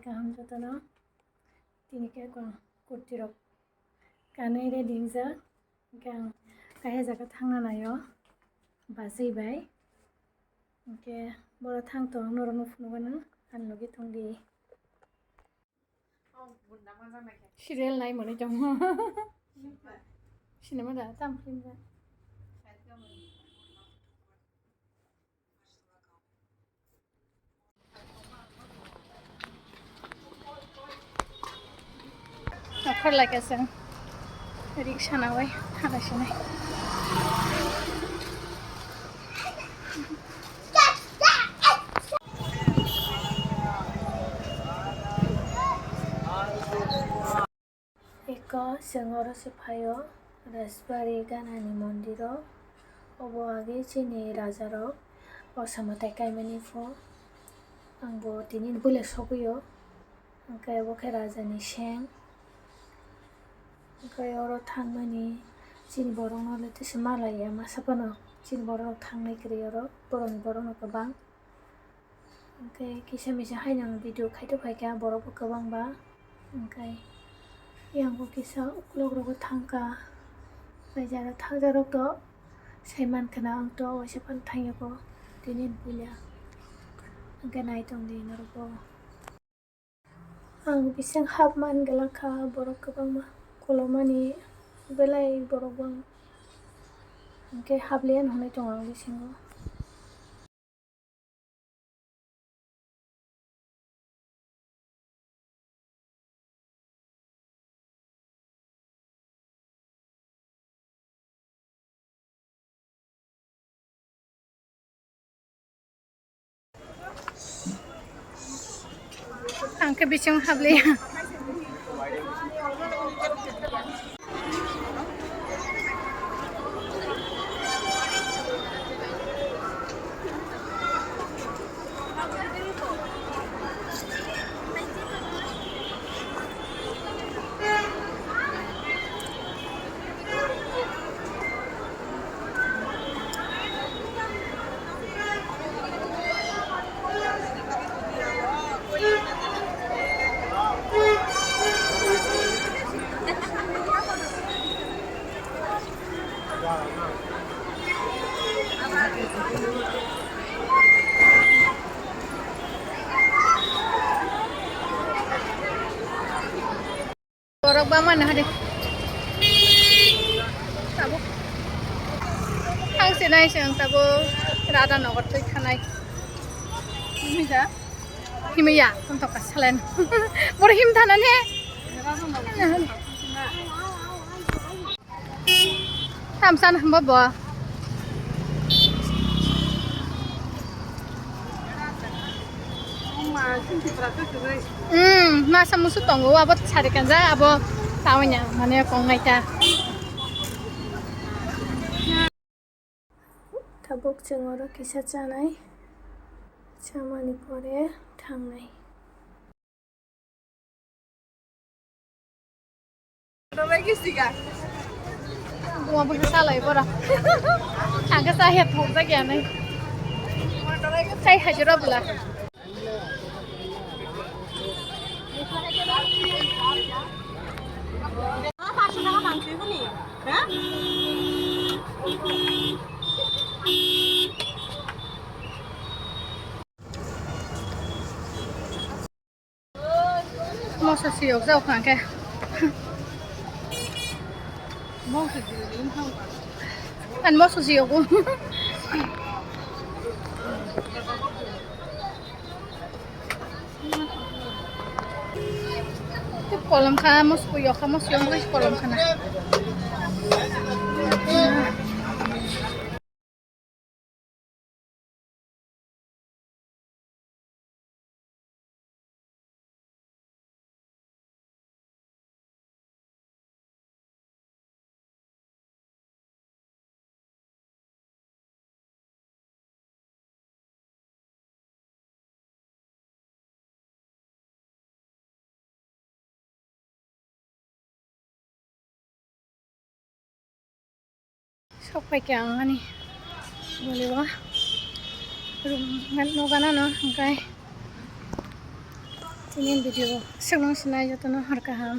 kaham jotano tinike kurtirok kanai ready jak gang kahe jaga thangna nayo bazai bai ke boro thang to norok no phunugano an logi thongdi serial nai mone jong cinema da tam film da Nokor like जों रिक्सा नावै थागासिनो eko जों oro sephaio Rajbari ganani mondiro obo age chini raja rok osamatai kaimani pho angbo tini bole soguyo angkai obo khe raja ni seng angkai oro Thangmani chini borok no letese malaya masapano chini borok thangnai kwrui oro borokni borok no kwbang angkai kisa misa hainang video khaito khaikha borok bo kwbang ba angkai yang kisa ukulok rogo thangka jara thangjarok to saiman khana ang to waisa pan thangyago tini bulia angkai nai tongdi norbo ang bising hapman gelakha borok kwbangma kolomani belai borok bang angkai hablian honai tongo ang bisingo angke bising hablia borok ba mana hade tabo hangse nai seng tabo rada nogor toi khanai himja himya tontok kasalen bor him thanan he tamsan hamba bo masa musuh tunggu abot cari kanza abo tahunya mana kongai ta tabuk cengoro kisah canai camani pore thangnai lagi siga gua bisa salah pora agak saya thong ta kya nai sai hajra bula mau sesiok jauh kan ke kan mau sesiok kolam khamos puyo khamos yung guys kolam kana Sampai ke angani boleh wah rumah no kana no angkai Ini video selang senai jatuh har kaham.